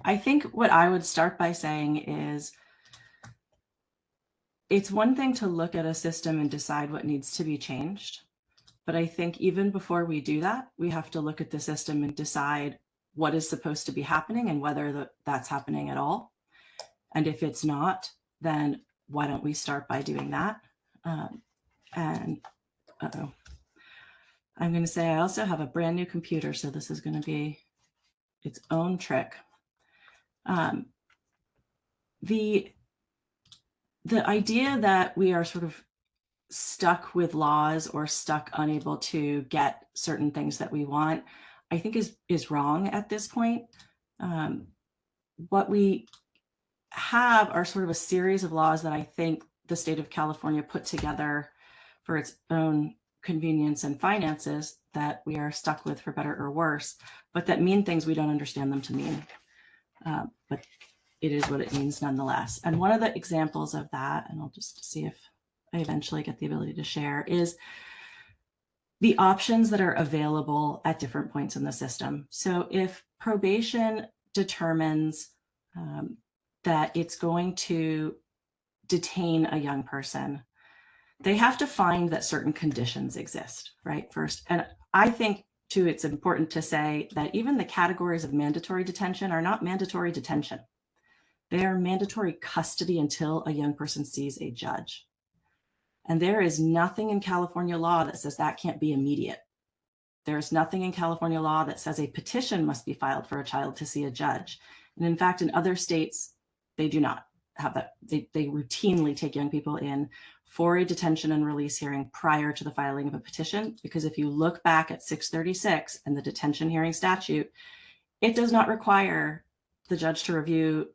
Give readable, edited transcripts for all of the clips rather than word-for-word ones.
I think what I would start by saying is it's one thing to look at a system and decide what needs to be changed. But I think even before we do that, we have to look at the system and decide what is supposed to be happening and whether that's happening at all. And if it's not, then why don't we start by doing that? And uh-oh. I'm going to say I also have a brand new computer, so this is going to be its own trick. The idea that we are sort of stuck with laws or stuck unable to get certain things that we want, I think is wrong at this point. What we have are sort of a series of laws that I think the state of California put together for its own convenience and finances that we are stuck with for better or worse, but that mean things we don't understand them to mean. But it is what it means nonetheless. And one of the examples of that, and I'll just see if I eventually get the ability to share, is the options that are available at different points in the system. So if probation determines that it's going to detain a young person, they have to find that certain conditions exist, right? First. And I think too, it's important to say that even the categories of mandatory detention are not mandatory detention. They are mandatory custody until a young person sees a judge. And there is nothing in California law that says that can't be immediate. There is nothing in California law that says a petition must be filed for a child to see a judge. And in fact, in other states, they do not have that. They routinely take young people in for a detention and release hearing prior to the filing of a petition, because if you look back at 636 and the detention hearing statute, it does not require the judge to review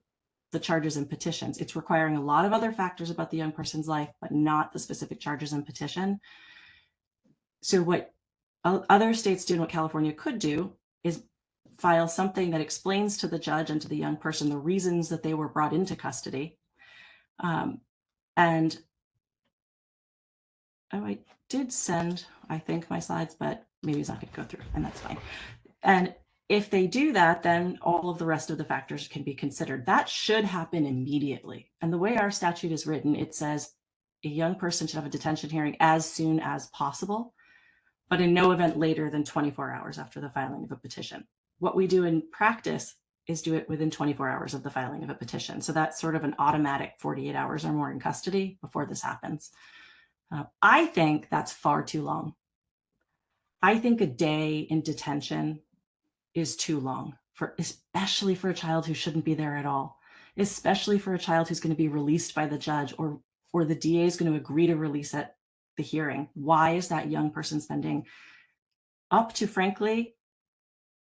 the charges and petitions. It's requiring a lot of other factors about the young person's life, but not the specific charges and petition. So what other states do and what California could do is file something that explains to the judge and to the young person the reasons that they were brought into custody. And I did send, I think, my slides, but maybe it's not going to go through, and that's fine. And if they do that, then all of the rest of the factors can be considered. That should happen immediately. And the way our statute is written, it says a young person should have a detention hearing as soon as possible, but in no event later than 24 hours after the filing of a petition. What we do in practice is do it within 24 hours of the filing of a petition. So that's sort of an automatic 48 hours or more in custody before this happens. I think that's far too long. I think a day in detention is too long, especially for a child who shouldn't be there at all, especially for a child who's going to be released by the judge or the DA is going to agree to release at the hearing. Why is that young person spending up to, frankly,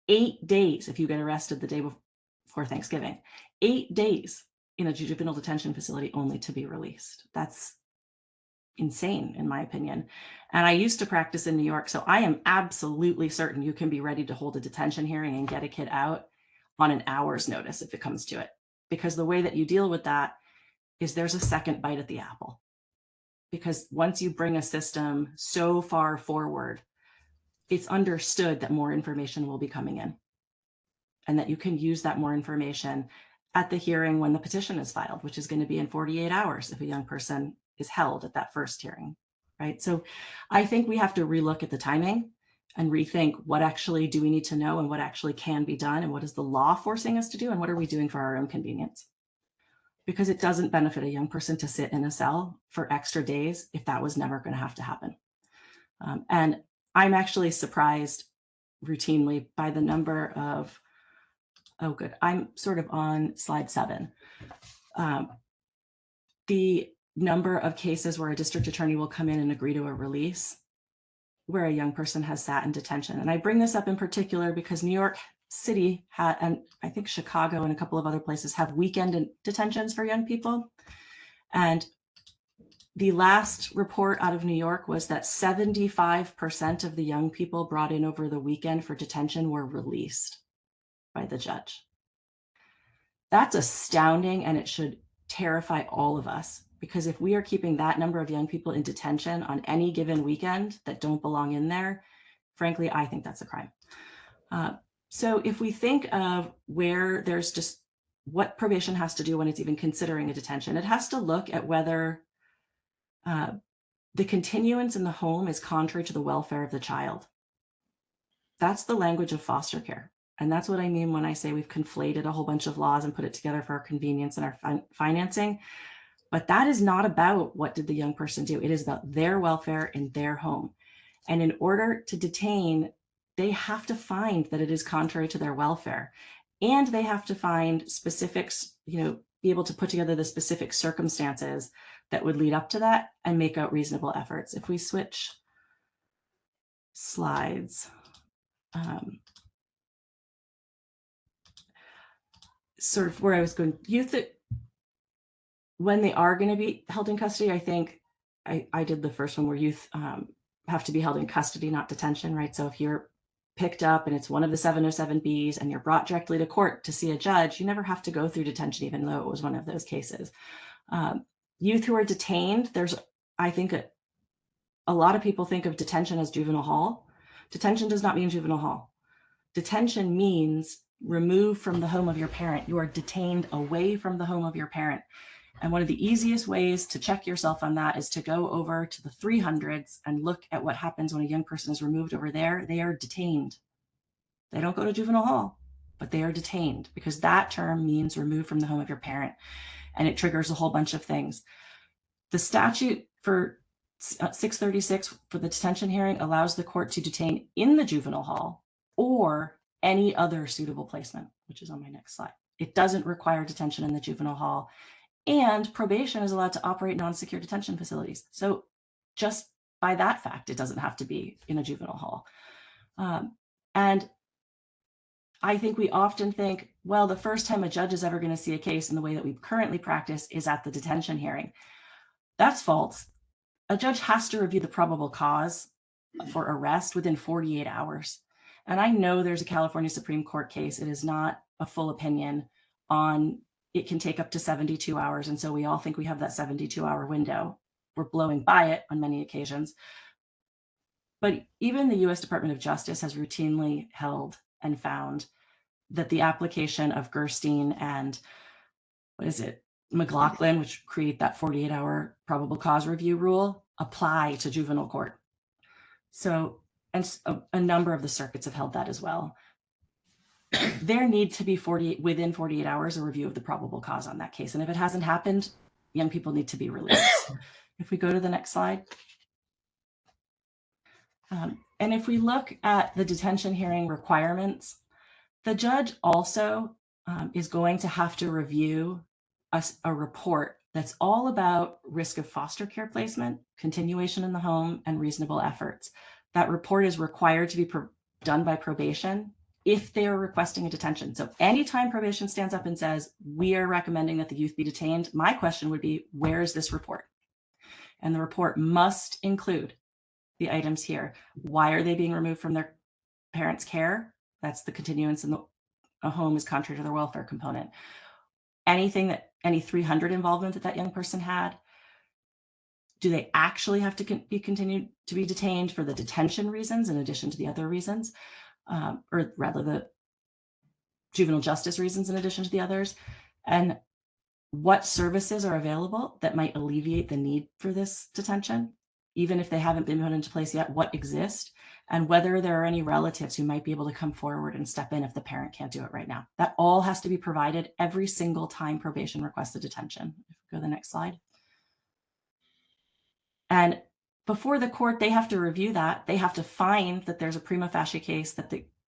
8 days, if you get arrested the day before Thanksgiving, 8 days in a juvenile detention facility only to be released? That's insane, in my opinion. And I used to practice in New York, so I am absolutely certain you can be ready to hold a detention hearing and get a kid out on an hour's notice if it comes to it. Because the way that you deal with that is there's a second bite at the apple. Because once you bring a system so far forward, it's understood that more information will be coming in and that you can use that more information at the hearing when the petition is filed, which is going to be in 48 hours if a young person is held at that first hearing, right? So I think we have to relook at the timing and rethink what actually do we need to know and what actually can be done and what is the law forcing us to do and what are we doing for our own convenience? Because it doesn't benefit a young person to sit in a cell for extra days if that was never going to have to happen. And I'm actually surprised routinely by the number of, oh good, I'm sort of on slide 7. The number of cases where a district attorney will come in and agree to a release where a young person has sat in detention. And I bring this up in particular because New York City had, and I think Chicago and a couple of other places have weekend detentions for young people. And the last report out of New York was that 75% of the young people brought in over the weekend for detention were released by the judge. That's astounding, and it should terrify all of us. Because if we are keeping that number of young people in detention on any given weekend that don't belong in there, frankly, I think that's a crime. So if we think of where there's just what probation has to do when it's even considering a detention. It has to look at whether the continuance in the home is contrary to the welfare of the child. That's the language of foster care. And that's what I mean when I say we've conflated a whole bunch of laws and put it together for our convenience and our financing. But that is not about what did the young person do. It is about their welfare in their home. And in order to detain, they have to find that it is contrary to their welfare. And they have to find specifics, be able to put together the specific circumstances that would lead up to that and make out reasonable efforts. If we switch slides, sort of where I was going, youth, when they are going to be held in custody, I think I did the first one where youth have to be held in custody, not detention, right? So if you're picked up and it's one of the 707Bs and you're brought directly to court to see a judge, you never have to go through detention, even though it was one of those cases. Youth who are detained, I think a lot of people think of detention as juvenile hall. Detention does not mean juvenile hall. Detention means removed from the home of your parent. You are detained away from the home of your parent. And one of the easiest ways to check yourself on that is to go over to the 300s and look at what happens when a young person is removed over there. They are detained. They don't go to juvenile hall, but they are detained, because that term means removed from the home of your parent. And it triggers a whole bunch of things. The statute for 636 for the detention hearing allows the court to detain in the juvenile hall or any other suitable placement, which is on my next slide. It doesn't require detention in the juvenile hall. And probation is allowed to operate non-secure detention facilities. So just by that fact, it doesn't have to be in a juvenile hall. And I think we often think, well, the first time a judge is ever going to see a case in the way that we currently practice is at the detention hearing. That's false. A judge has to review the probable cause for arrest within 48 hours. And I know there's a California Supreme Court case. It is not a full opinion on it can take up to 72 hours. And so we all think we have that 72-hour window. We're blowing by it on many occasions. But even the US Department of Justice has routinely held and found that the application of Gerstein and McLaughlin, which create that 48-hour probable cause review rule, apply to juvenile court. So, and a number of the circuits have held that as well. There need to be within 48 hours a review of the probable cause on that case. And if it hasn't happened, young people need to be released. If we go to the next slide. And if we look at the detention hearing requirements, the judge also is going to have to review a report that's all about risk of foster care placement, continuation in the home, and reasonable efforts. That report is required to be done by probation if they are requesting a detention. So anytime probation stands up and says, we are recommending that the youth be detained, my question would be, where is this report? And the report must include the items here. Why are they being removed from their parents' care? That's the continuance in the home is contrary to their welfare component. Any 300 involvement that young person had, do they actually have to be continued to be detained for the detention reasons in addition to the other reasons? Or rather the juvenile justice reasons in addition to the others? And what services are available that might alleviate the need for this detention, even if they haven't been put into place yet, what exist, and whether there are any relatives who might be able to come forward and step in if the parent can't do it right now. That all has to be provided every single time probation requests a detention. If we go to the next slide. And before the court, they have to review that. They have to find that there's a prima facie case,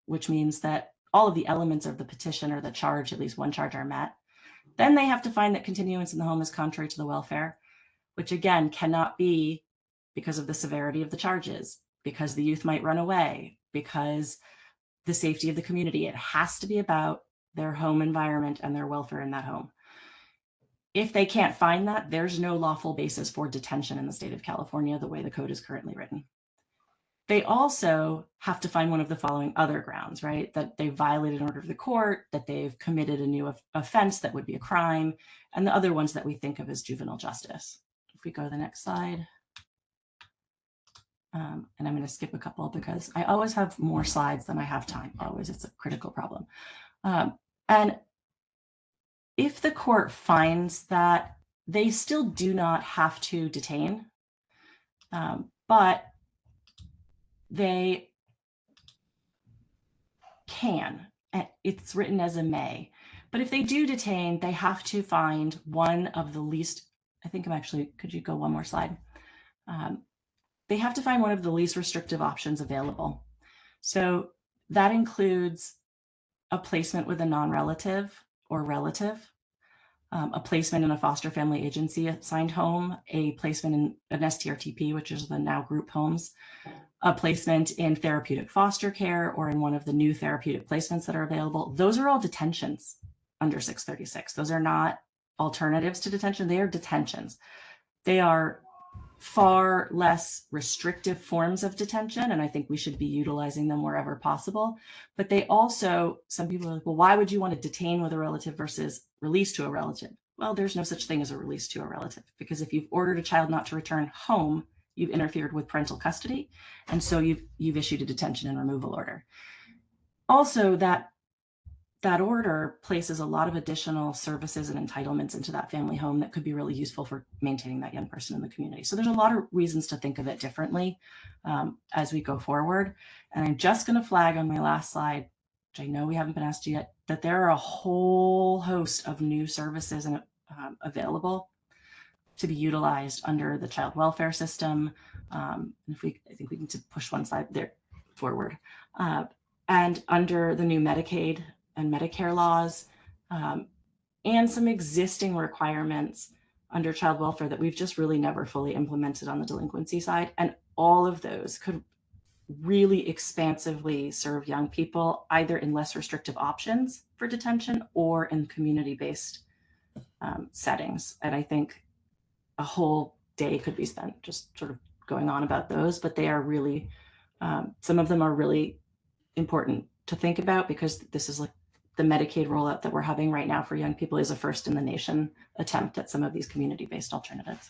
which means that all of the elements of the petition or the charge, at least one charge, are met. Then they have to find that continuance in the home is contrary to the welfare, which again cannot be because of the severity of the charges, because the youth might run away, because the safety of the community. It has to be about their home environment and their welfare in that home. If they can't find that, there's no lawful basis for detention in the state of California, the way the code is currently written. They also have to find one of the following other grounds, right? That they violated an order of the court, that they've committed a new offense that would be a crime, and the other ones that we think of as juvenile justice. If we go to the next slide. And I'm going to skip a couple because I always have more slides than I have time. Always, it's a critical problem. And If the court finds that they still do not have to detain, but they can, it's written as a may, but if they do detain, they have to find one of the least, I think I'm actually, could you go one more slide? They have to find one of the least restrictive options available. So that includes a placement with a non-relative or relative, a placement in a foster family agency assigned home, a placement in an STRTP, which is the now group homes, a placement in therapeutic foster care or in one of the new therapeutic placements that are available. Those are all detentions under 636. Those are not alternatives to detention. They are detentions. They are far less restrictive forms of detention, and I think we should be utilizing them wherever possible. But they also, some people are like, well, why would you want to detain with a relative versus release to a relative? Well, there's no such thing as a release to a relative, because if you've ordered a child not to return home, you've interfered with parental custody, and so you've issued a detention and removal order. Also, that order places a lot of additional services and entitlements into that family home that could be really useful for maintaining that young person in the community. So there's a lot of reasons to think of it differently as we go forward. And I'm just going to flag on my last slide, which I know we haven't been asked yet, that there are a whole host of new services and available to be utilized under the child welfare system. I think we need to push one slide there forward. And under the new Medicaid and Medicare laws, and some existing requirements under child welfare that we've just really never fully implemented on the delinquency side. And all of those could really expansively serve young people, either in less restrictive options for detention or in community-based settings. And I think a whole day could be spent just sort of going on about those, but they are really, some of them are really important to think about, because this is like the Medicaid rollout that we're having right now for young people is a first in the nation attempt at some of these community-based alternatives.